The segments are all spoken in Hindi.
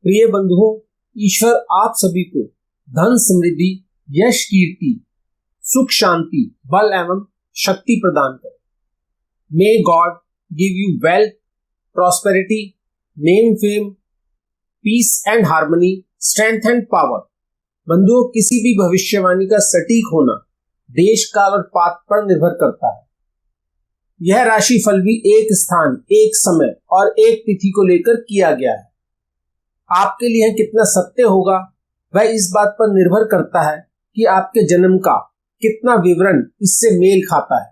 प्रिय बंधुओं, ईश्वर आप सभी को धन, समृद्धि, यश, कीर्ति, सुख, शांति, बल एवं शक्ति प्रदान करे। May God give you wealth, prosperity, name, fame, peace and harmony, strength and power. बंधुओं, किसी भी भविष्यवाणी का सटीक होना देश, काल और पात्र पर निर्भर करता है। यह राशि फल भी एक स्थान, एक समय और एक तिथि को लेकर किया गया है। आपके लिए कितना सत्य होगा वह इस बात पर निर्भर करता है कि आपके जन्म का कितना विवरण इससे मेल खाता है।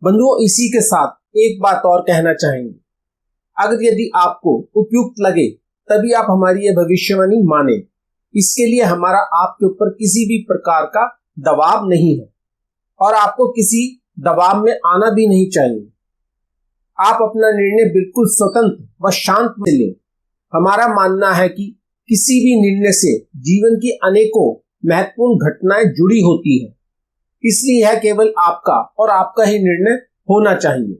बंधुओं, इसी के साथ एक बात और कहना चाहेंगे। अगर यदि आपको उपयुक्त लगे तभी आप हमारी यह भविष्यवाणी माने। इसके लिए हमारा आपके ऊपर किसी भी प्रकार का दबाव नहीं है और आपको किसी दबाव में आना भी नहीं चाहिए। आप अपना निर्णय बिल्कुल स्वतंत्र व शांत में लें। हमारा मानना है कि किसी भी निर्णय से जीवन की अनेकों महत्वपूर्ण घटनाएं जुड़ी होती हैं, इसलिए यह केवल आपका और आपका ही निर्णय होना चाहिए।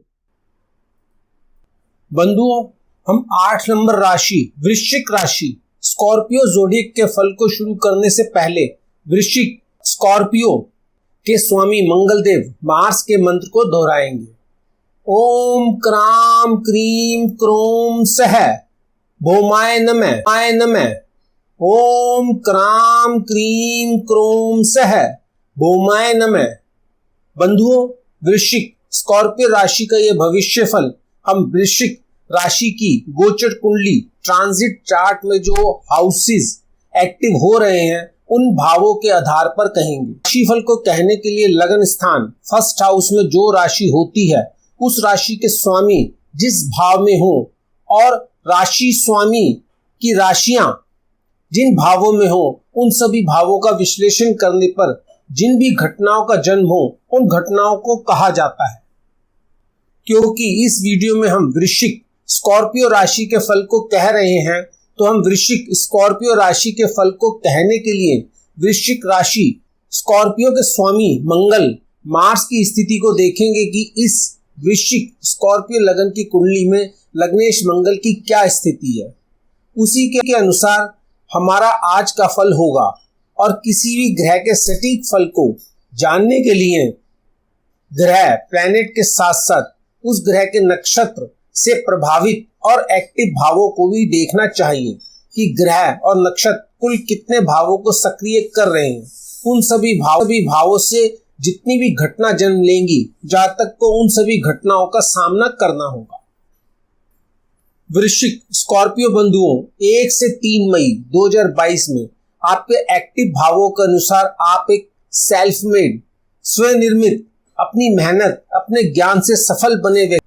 बंधुओं, हम 8 नंबर राशि वृश्चिक राशि स्कॉर्पियो ज़ोडिएक के फल को शुरू करने से पहले वृश्चिक स्कॉर्पियो के स्वामी मंगलदेव मार्स के मंत्र को दोहराएंगे। ओम क्राम क्रीम क्रोम सह भौमाय नमः। ओम क्राम क्रीम क्रोम सह भौमाय नमः। बंधुओं, वृश्चिक स्कॉर्पियो राशि का यह भविष्य फल हम वृश्चिक राशि की गोचर कुंडली ट्रांजिट चार्ट में जो हाउसेस एक्टिव हो रहे हैं उन भावों के आधार पर कहेंगे। राशिफल को कहने के लिए लगन स्थान फर्स्ट हाउस में जो राशि होती है उस राशि के स्वामी जिस भाव में हो और राशि स्वामी की राशियां जिन भावों में हो उन सभी भावों का विश्लेषण करने पर जिन भी घटनाओं का जन्म हो उन घटनाओं को कहा जाता है। क्योंकि इस वीडियो में हम वृश्चिक स्कॉर्पियो राशि के फल को कह रहे हैं तो हम वृश्चिक स्कॉर्पियो राशि के फल को कहने के लिए वृश्चिक राशि स्कॉर्पियो के स्वामी मंगल मार्स की स्थिति को देखेंगे कि इस वृश्चिक स्कॉर्पियो लगन की कुंडली में लग्नेश मंगल की क्या स्थिति है। उसी के अनुसार हमारा आज का फल होगा और किसी भी ग्रह के सटीक फल को जानने के लिए ग्रह प्लैनेट के साथ साथ उस ग्रह के नक्षत्र से प्रभावित और एक्टिव भावों को भी देखना चाहिए कि ग्रह और नक्षत्र कुल कितने भावों को सक्रिय कर रहे हैं। उन सभी भावों से जितनी भी घटना जन्म लेंगी जहां तक को उन सभी घटनाओं का सामना करना होगा। वृश्चिक स्कॉर्पियो बंधुओं, 1 से 3 मई 2022 में आपके एक्टिव भावों के अनुसार आप एक सेल्फ मेड, स्वनिर्मित, अपनी मेहनत, अपने ज्ञान से सफल बने व्यक्ति।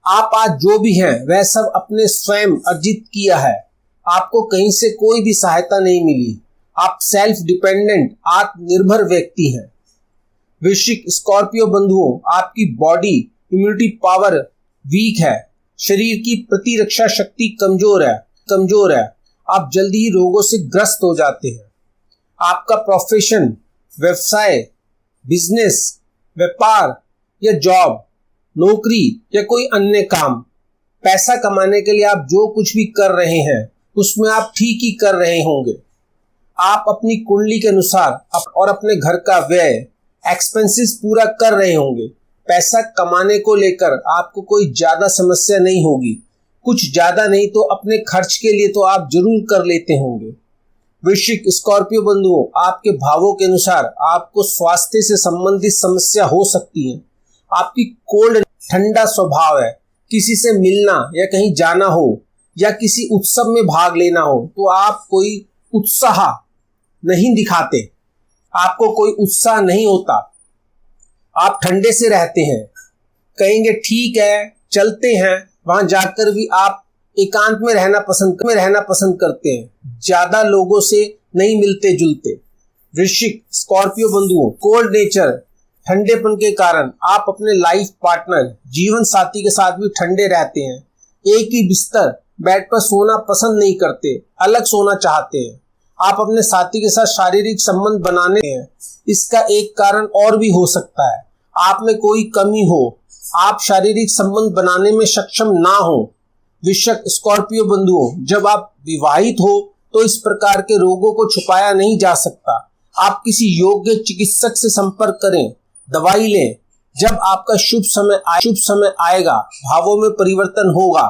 आप आज जो भी हैं वह सब अपने स्वयं अर्जित किया है। आपको कहीं से कोई भी सहायता नहीं मिली। आप सेल्फ डिपेंडेंट, आत्मनिर्भर व्यक्ति हैं। वृश्चिक स्कॉर्पियो बंधुओं, आपकी बॉडी इम्यूनिटी पावर वीक है। शरीर की प्रतिरक्षा शक्ति कमजोर है। आप जल्दी ही रोगों से ग्रस्त हो जाते हैं। आपका प्रोफेशन, व्यवसाय, बिजनेस, व्यापार या जॉब, नौकरी या कोई अन्य काम, पैसा कमाने के लिए आप जो कुछ भी कर रहे हैं उसमें आप ठीक ही कर रहे होंगे। आप अपनी कुंडली के अनुसार और अपने घर का व्यय, एक्सपेंसेस पूरा कर रहे होंगे। पैसा कमाने को लेकर आपको कोई ज्यादा समस्या नहीं होगी। कुछ ज्यादा नहीं तो अपने खर्च के लिए तो आप जरूर कर लेते होंगे। वृश्चिक स्कॉर्पियो बंधुओं, आपके भावों के अनुसार आपको स्वास्थ्य से संबंधित समस्या हो सकती है। आपकी कोल्ड ठंडा स्वभाव है। किसी से मिलना या कहीं जाना हो या किसी उत्सव में भाग लेना हो तो आप कोई उत्साह नहीं दिखाते। आपको कोई उत्साह नहीं होता। आप ठंडे से रहते हैं। कहेंगे ठीक है चलते हैं, वहां जाकर भी आप एकांत में रहना पसंद करते हैं। ज्यादा लोगों से नहीं मिलते जुलते। वृश्चिक स्कॉर्पियो बंधुओं, कोल्ड नेचर, ठंडेपन के कारण आप अपने लाइफ पार्टनर, जीवन साथी के साथ भी ठंडे रहते हैं। एक ही बिस्तर बेड पर सोना पसंद नहीं करते, अलग सोना चाहते हैं। आप अपने साथी के साथ शारीरिक संबंध बनाने हैं। इसका एक कारण और भी हो सकता है, आप में कोई कमी हो, आप शारीरिक संबंध बनाने में सक्षम ना हो। वृश्चिक स्कॉर्पियो बंधुओं, जब आप विवाहित हो तो इस प्रकार के रोगों को छुपाया नहीं जा सकता। आप किसी योग्य चिकित्सक से संपर्क करें, दवाई लें। जब आपका शुभ समय आएगा, भावों में परिवर्तन होगा,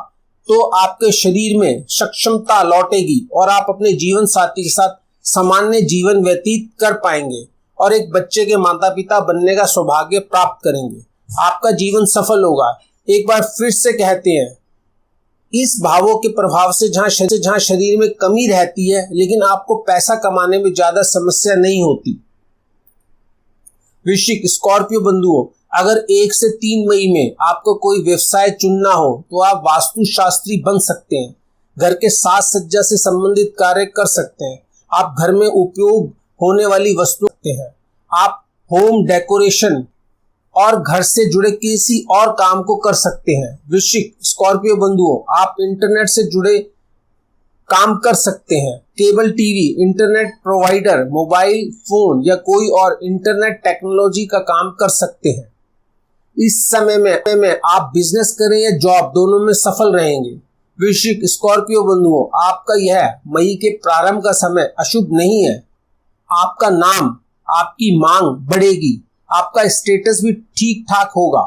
तो आपके शरीर में सक्षमता लौटेगी और आप अपने जीवन साथी के साथ सामान्य जीवन व्यतीत कर पाएंगे और एक बच्चे के माता पिता बनने का सौभाग्य प्राप्त करेंगे। आपका जीवन सफल होगा। एक बार फिर से कहते हैं, इस भावों के प्रभाव से जहां शरीर में कमी रहती है, लेकिन आपको पैसा कमाने में ज्यादा समस्या नहीं होती। वृश्चिक स्कॉर्पियो बंधुओं, अगर 1 से 3 मई में आपको कोई व्यवसाय चुनना हो तो आप वास्तुशास्त्री बन सकते हैं। घर के साज सज्जा से संबंधित कार्य कर सकते हैं। आप घर में उपयोग होने वाली वस्तु रखते हैं। आप होम डेकोरेशन और घर से जुड़े किसी और काम को कर सकते हैं। वृश्चिक स्कॉर्पियो बंधुओं, आप इंटरनेट से जुड़े काम कर सकते हैं। Cable TV, internet provider, mobile phone या कोई और इंटरनेट टेक्नोलॉजी का काम कर सकते हैं। इस समय में आप बिजनेस करें या जॉब, दोनों में सफल रहेंगे। वृश्चिक स्कॉर्पियो बंधुओं, आपका यह मई के प्रारंभ का समय अशुभ नहीं है। आपका नाम, आपकी मांग बढ़ेगी। आपका स्टेटस भी ठीक ठाक होगा।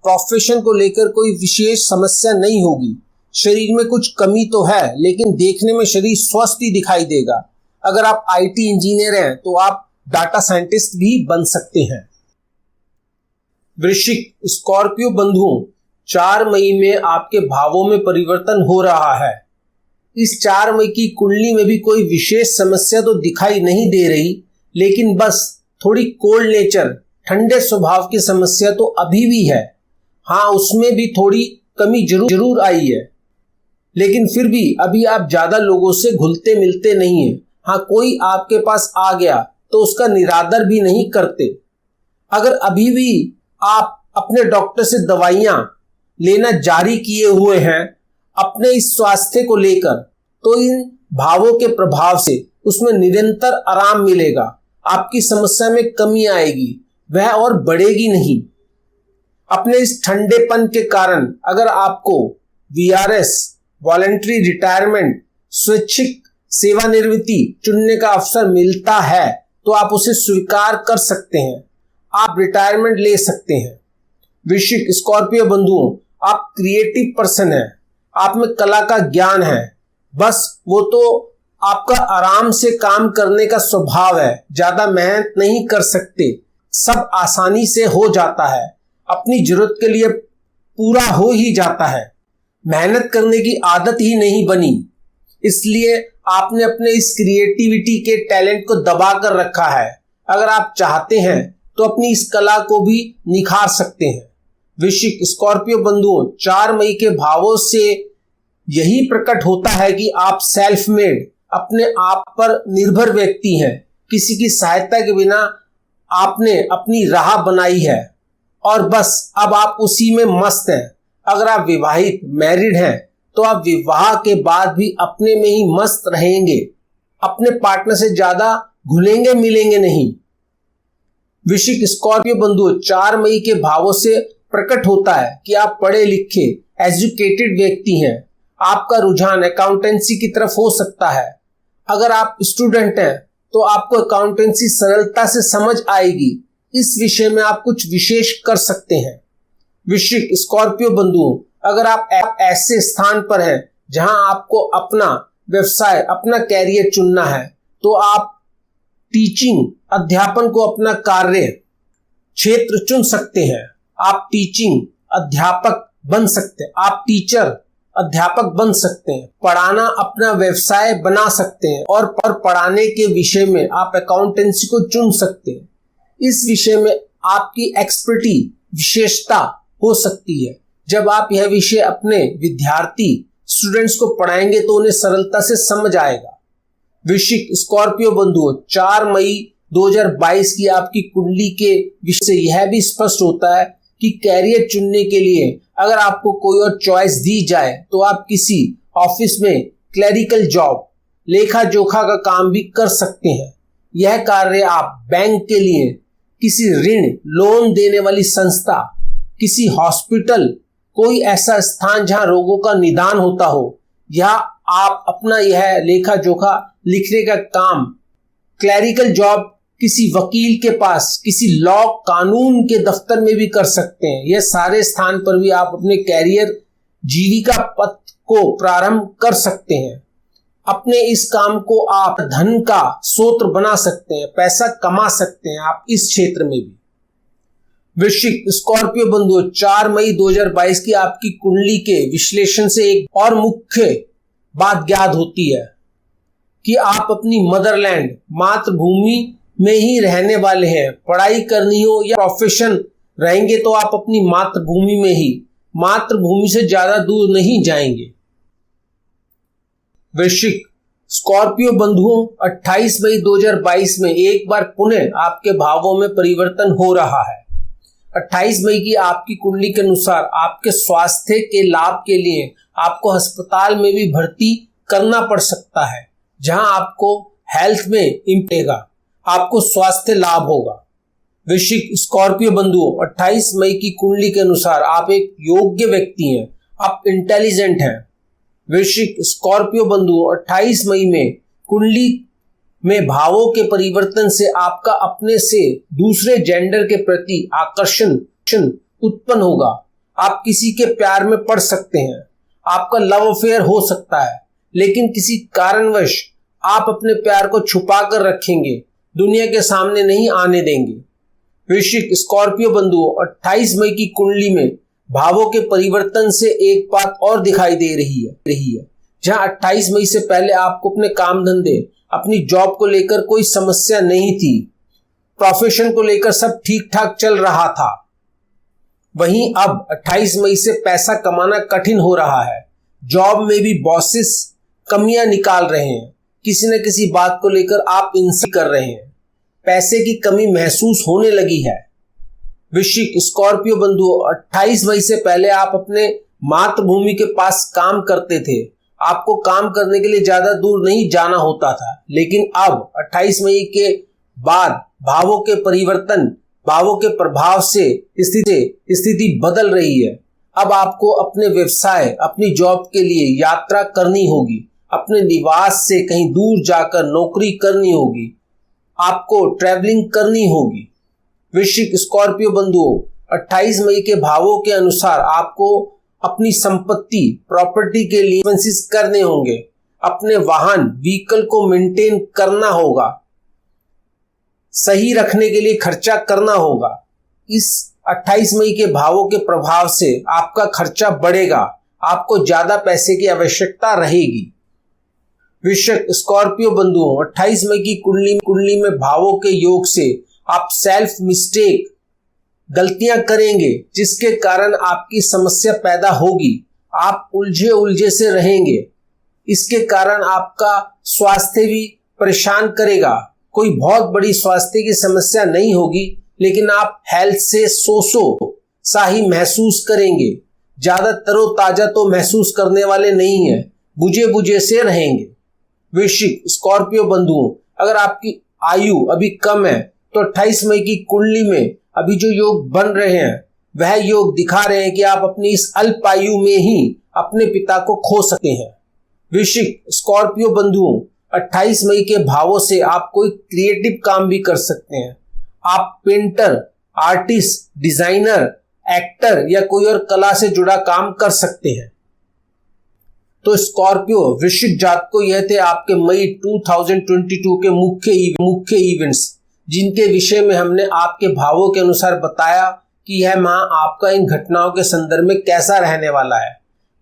प्रोफेशन को लेकर कोई विशेष समस्या नहीं होगी। शरीर में कुछ कमी तो है, लेकिन देखने में शरीर स्वस्थ ही दिखाई देगा। अगर आप आईटी इंजीनियर हैं तो आप डाटा साइंटिस्ट भी बन सकते हैं। वृश्चिक स्कॉर्पियो बंधुओं, 4 मई में आपके भावों में परिवर्तन हो रहा है। इस 4 मई की कुंडली में भी कोई विशेष समस्या तो दिखाई नहीं दे रही, लेकिन बस थोड़ी कोल्ड नेचर, ठंडे स्वभाव की समस्या तो अभी भी है। हाँ, उसमें भी थोड़ी कमी जरूर आई है, लेकिन फिर भी अभी आप ज्यादा लोगों से घुलते मिलते नहीं हैं। हाँ, कोई आपके पास आ गया तो उसका निरादर भी नहीं करते। अगर अभी भी आप अपने डॉक्टर से दवाइयां लेना जारी किए हुए हैं अपने इस स्वास्थ्य को लेकर, तो इन भावों के प्रभाव से उसमें निरंतर आराम मिलेगा। आपकी समस्या में कमी आएगी, वह और बढ़ेगी नहीं। अपने इस ठंडेपन के कारण अगर आपको वीआरएस, वॉलंटरी रिटायरमेंट, स्वैच्छिक सेवानिवृत्ति चुनने का अवसर मिलता है तो आप उसे स्वीकार कर सकते हैं। आप रिटायरमेंट ले सकते हैं। वृश्चिक स्कॉर्पियो बंधुओं, आप क्रिएटिव पर्सन हैं। आप में कला का ज्ञान है, बस वो तो आपका आराम से काम करने का स्वभाव है। ज्यादा मेहनत नहीं कर सकते, सब आसानी से हो जाता है। अपनी जरूरत के लिए पूरा हो ही जाता है। मेहनत करने की आदत ही नहीं बनी, इसलिए आपने अपने इस क्रिएटिविटी के टैलेंट को दबा कर रखा है। अगर आप चाहते हैं तो अपनी इस कला को भी निखार सकते हैं। वृश्चिक स्कॉर्पियो बंधुओं, 4 मई के भावों से यही प्रकट होता है कि आप सेल्फ मेड, अपने आप पर निर्भर व्यक्ति हैं। किसी की सहायता के बिना आपने अपनी राह बनाई है और बस अब आप उसी में मस्त हैं। अगर आप विवाहित, मैरिड हैं, तो आप विवाह के बाद भी अपने में ही मस्त रहेंगे। अपने पार्टनर से ज्यादा घुलेंगे मिलेंगे नहीं। वृश्चिक स्कॉर्पियो बंधुओं, 4 मई के भावों से प्रकट होता है कि आप पढ़े लिखे, एजुकेटेड व्यक्ति हैं। आपका रुझान अकाउंटेंसी की तरफ हो सकता है। अगर आप स्टूडेंट हैं तो आपको अकाउंटेंसी सरलता से समझ आएगी। इस विषय में आप कुछ विशेष कर सकते हैं। वृश्चिक स्कॉर्पियो बंधुओं, अगर आप ऐसे स्थान पर हैं जहां आपको अपना व्यवसाय, अपना कैरियर चुनना है, तो आप टीचिंग, अध्यापन को अपना कार्य क्षेत्र चुन सकते हैं। आप टीचिंग अध्यापक बन सकते हैं। आप टीचर अध्यापक बन सकते हैं। पढ़ाना अपना व्यवसाय बना सकते हैं और पढ़ाने के विषय में आप अकाउंटेंसी को चुन सकते हैं। इस विषय में आपकी एक्सपर्टी, विशेषता हो सकती है। जब आप यह विषय अपने विद्यार्थी, स्टूडेंट्स को पढ़ाएंगे तो उन्हें सरलता से समझ आएगा। वृश्चिक स्कॉर्पियो बंधुओं, 4 मई 2022 की आपकी कुंडली के विषय से यह भी स्पष्ट होता है कि कैरियर चुनने के लिए अगर आपको कोई और चॉइस दी जाए तो आप किसी ऑफिस में क्लरिकल जॉब, लेखा जोखा का काम भी कर सकते हैं। यह कार्य आप बैंक के लिए, किसी ऋण लोन देने वाली संस्था, किसी हॉस्पिटल, कोई ऐसा स्थान जहां रोगों का निदान होता हो, या आप अपना यह लेखा जोखा लिखने का काम क्लैरिकल जॉब किसी वकील के पास, किसी लॉ कानून के दफ्तर में भी कर सकते हैं। यह सारे स्थान पर भी आप अपने कैरियर जीविका पथ को प्रारंभ कर सकते हैं। अपने इस काम को आप धन का स्रोत बना सकते हैं, पैसा कमा सकते हैं आप इस क्षेत्र में भी। वृश्चिक स्कॉर्पियो बंधुओं, 4 मई 2022 की आपकी कुंडली के विश्लेषण से एक और मुख्य बात ज्ञात होती है कि आप अपनी मदरलैंड, मातृभूमि में ही रहने वाले हैं। पढ़ाई करनी हो या प्रोफेशन रहेंगे तो आप अपनी मातृभूमि में ही, मातृभूमि से ज्यादा दूर नहीं जाएंगे। वृश्चिक स्कॉर्पियो बंधुओं, 28 मई 2022 में एक बार पुनः आपके भावों में परिवर्तन हो रहा है। 28 मई की आपकी कुंडली के अनुसार आपके स्वास्थ्य के लाभ के लिए आपको अस्पताल में भी भर्ती करना पड़ सकता है, जहां आपको हेल्थ में इम्पेगा, आपको स्वास्थ्य लाभ होगा। वृश्चिक स्कॉर्पियो बंधुओं, 28 मई की कुंडली के अनुसार आप एक योग्य व्यक्ति हैं, आप इंटेलिजेंट हैं। वृश्चिक स्कॉर्पियो बंधुओं, 28 मई में कुंडली में भावों के परिवर्तन से आपका अपने से दूसरे जेंडर के प्रति आकर्षण उत्पन्न होगा। आप किसी के प्यार में पड़ सकते हैं, आपका लव अफेयर हो सकता है, लेकिन किसी कारणवश आप अपने प्यार को छुपा कर रखेंगे, दुनिया के सामने नहीं आने देंगे। वृश्चिक स्कॉर्पियो बंधुओं, 28 मई की कुंडली में भावों के परिवर्तन से एक बात और दिखाई दे रही है। जहां 28 मई से पहले आपको अपने काम धंधे, अपनी जॉब को लेकर कोई समस्या नहीं थी, प्रोफेशन को लेकर सब ठीक ठाक चल रहा था, वहीं अब 28 मई से पैसा कमाना कठिन हो रहा है। जॉब में भी बॉसेस कमियां निकाल रहे हैं, किसी न किसी बात को लेकर आप इंसल्ट कर रहे हैं, पैसे की कमी महसूस होने लगी है। वृश्चिक स्कॉर्पियो बंधुओं, 28 मई से पहले आप अपने मातृभूमि के पास काम करते थे, आपको काम करने के लिए ज्यादा दूर नहीं जाना होता था, लेकिन अब 28 मई के बाद भावों के परिवर्तन, भावों के प्रभाव से स्थिति बदल रही है। अब आपको अपने व्यवसाय, अपनी जॉब के लिए यात्रा करनी होगी, अपने निवास से कहीं दूर जाकर नौकरी करनी होगी, आपको ट्रैवलिंग करनी होगी। वृश्चिक स्कॉर्पियो बंधुओं, 28 मई के भावों के अनुसार आपको अपनी संपत्ति, प्रॉपर्टी के लिए एक्सपेंसेस करने होंगे, अपने वाहन, व्हीकल को मेंटेन करना होगा, सही रखने के लिए खर्चा करना होगा। इस 28 मई के भावों के प्रभाव से आपका खर्चा बढ़ेगा, आपको ज्यादा पैसे की आवश्यकता रहेगी। वृश्चिक स्कॉर्पियो बंधुओं, 28 मई की कुंडली में भावों के योग से आप सेल्फ मिस्टेक, गलतियां करेंगे, जिसके कारण आपकी समस्या पैदा होगी, आप उलझे से रहेंगे। इसके कारण आपका स्वास्थ्य भी परेशान करेगा। कोई बहुत बड़ी स्वास्थ्य की समस्या नहीं होगी, लेकिन आप हेल्थ से सा ही महसूस करेंगे, ज्यादा तरोताजा तो महसूस करने वाले नहीं है, बुझे से रहेंगे। वृश्चिक स्कॉर्पियो बंधुओं, अगर आपकी आयु अभी कम है तो 28 मई की कुंडली में अभी जो योग बन रहे हैं वह योग दिखा रहे हैं कि आप अपनी इस अल्प आयु में ही अपने पिता को खो सकते हैं। वृश्चिक स्कॉर्पियो बंधुओं, 28 मई के भावों से आप कोई क्रिएटिव काम भी कर सकते हैं। आप पेंटर, आर्टिस्ट, डिजाइनर, एक्टर या कोई और कला से जुड़ा काम कर सकते हैं। तो स्कॉर्पियो वृश्चिक जात को यह थे आपके मई 2022 के मुख्य इवेंट्स, जिनके विषय में हमने आपके भावों के अनुसार बताया कि यह माह आपका इन घटनाओं के संदर्भ में कैसा रहने वाला है।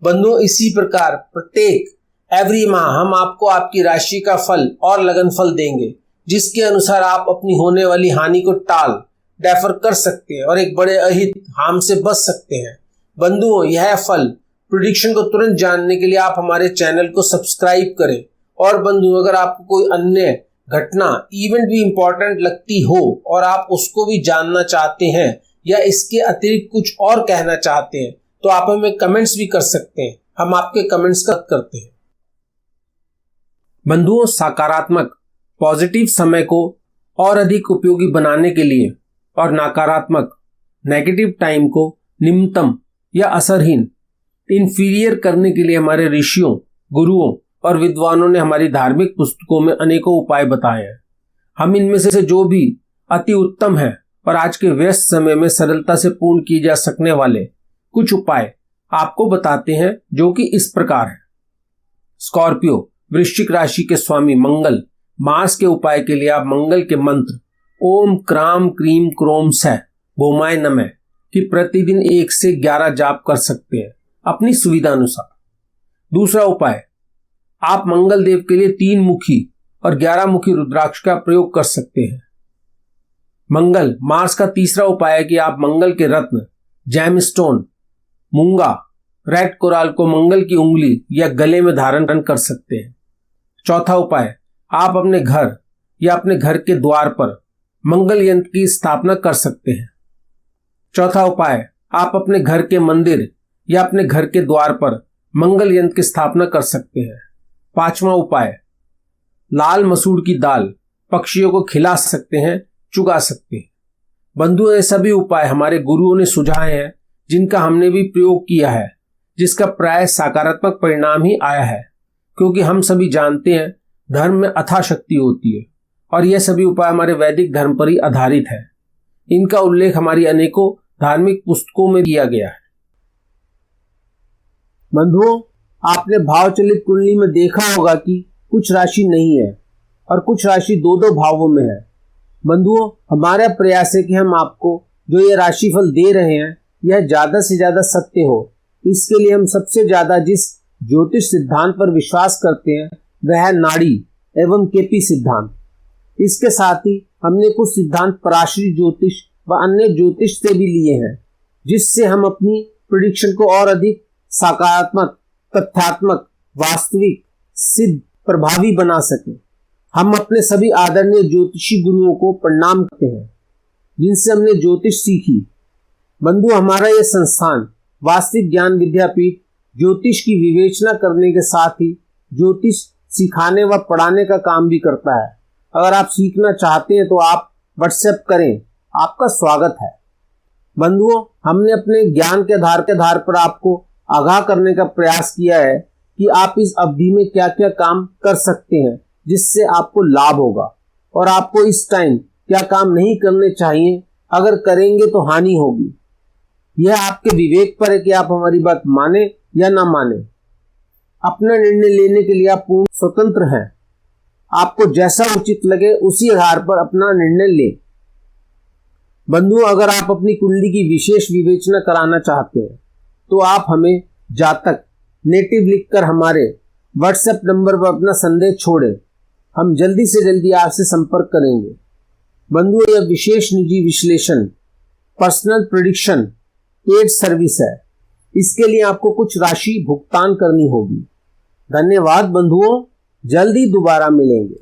बंधुओं, इसी प्रकार प्रत्येक एवरी माह हम आपको आपकी राशि का फल और लगन फल देंगे, जिसके अनुसार आप अपनी होने वाली हानि को डेफर कर सकते हैं और एक बड़े अहित हार्म से बच सकते हैं। बंधुओं, यह फल प्रेडिक्शन को तुरंत जानने के लिए आप हमारे चैनल को सब्सक्राइब करें। और बंधुओं, अगर आपको कोई अन्य घटना, इवेंट भी इंपॉर्टेंट लगती हो और आप उसको भी जानना चाहते हैं या इसके अतिरिक्त कुछ और कहना चाहते हैं, तो आप हमें कमेंट्स भी कर सकते हैं, हम आपके कमेंट्स का करते हैं। बंधुओं, सकारात्मक पॉजिटिव समय को और अधिक उपयोगी बनाने के लिए और नकारात्मक नेगेटिव टाइम को न्यूनतम या असरहीन, इंफीरियर करने के लिए हमारे ऋषियों, गुरुओं और विद्वानों ने हमारी धार्मिक पुस्तकों में अनेकों उपाय बताए हैं। हम इनमें से जो भी अति उत्तम है और आज के व्यस्त समय में सरलता से पूर्ण किए जा सकने वाले कुछ उपाय आपको बताते हैं, जो कि इस प्रकार है। स्कॉर्पियो, वृश्चिक राशि के स्वामी मंगल, मास के उपाय के लिए आप मंगल के मंत्र ओम क्राम क्रीम क्रोम सह भौमाय नमः की प्रतिदिन 1 से 11 जाप कर सकते हैं अपनी सुविधा अनुसार। दूसरा उपाय, आप मंगल देव के लिए 3 मुखी और 11 मुखी रुद्राक्ष का प्रयोग कर सकते हैं। मंगल मास का तीसरा उपाय है कि आप मंगल के रत्न, जैमस्टोन, मूंगा, रेड कोराल को मंगल की उंगली या गले में धारण कर सकते हैं। चौथा उपाय, आप अपने घर या अपने घर के द्वार पर मंगल यंत्र की स्थापना कर सकते हैं। चौथा उपाय, आप अपने घर के मंदिर या अपने घर के द्वार पर मंगल यंत्र की स्थापना कर सकते हैं। पांचवा उपाय, लाल मसूर की दाल पक्षियों को खिला सकते हैं, चुगा सकते हैं। बंधुओं, ये सभी उपाय हमारे गुरुओं ने सुझाए हैं, जिनका हमने भी प्रयोग किया है, जिसका प्राय सकारात्मक परिणाम ही आया है, क्योंकि हम सभी जानते हैं धर्म में अथाह शक्ति होती है और यह सभी उपाय हमारे वैदिक धर्म पर ही आधारित है। इनका उल्लेख हमारी अनेकों धार्मिक पुस्तकों में किया गया है। बंधुओं, आपने भावचलित कुंडली में देखा होगा कि कुछ राशि नहीं है और कुछ राशि 2-2 भावों में है। बंधुओं, हमारा प्रयास है कि हम आपको जो ये राशिफल दे रहे हैं यह ज्यादा से ज्यादा सत्य हो। इसके लिए हम सबसे ज्यादा जिस ज्योतिष सिद्धांत पर विश्वास करते हैं वह है नाड़ी एवं केपी सिद्धांत। इसके साथ ही हमने कुछ सिद्धांत पराशरी ज्योतिष व अन्य ज्योतिष से भी लिए हैं, जिससे हम अपनी प्रेडिक्शन को और अधिक सकारात्मक, तथ्यात्मक, वास्तविक, सिद्ध, प्रभावी बना सके। हम अपने सभी आदरणीय ज्योतिषी गुरुओं को प्रणाम करते हैं जिनसे हमने ज्योतिष सीखी। बंधु, हमारा यह संस्थान वास्तविक ज्ञान विद्यापीठ ज्योतिष की विवेचना करने के साथ ही ज्योतिष सिखाने व पढ़ाने का काम भी करता है। अगर आप सीखना चाहते हैं तो आप व्हाट्सएप करें, आपका स्वागत है। बंधुओं, हमने अपने ज्ञान के आधार पर आपको आगाह करने का प्रयास किया है कि आप इस अवधि में क्या क्या काम कर सकते हैं जिससे आपको लाभ होगा, और आपको इस टाइम क्या काम नहीं करने चाहिए, अगर करेंगे तो हानि होगी। यह आपके विवेक पर है कि आप हमारी बात माने या ना माने। अपना निर्णय लेने के लिए आप पूर्ण स्वतंत्र हैं। आपको जैसा उचित लगे उसी आधार पर अपना निर्णय लें। बंधुओं, अगर आप अपनी कुंडली की विशेष विवेचना कराना चाहते हैं तो आप हमें जातक नेटिव लिखकर हमारे व्हाट्सएप नंबर पर अपना संदेश छोड़ें। हम जल्दी से जल्दी आपसे संपर्क करेंगे। बंधुओं, यह विशेष निजी विश्लेषण पर्सनल प्रेडिक्शन पेड सर्विस है। इसके लिए आपको कुछ राशि भुगतान करनी होगी। धन्यवाद बंधुओं, जल्दी दोबारा मिलेंगे।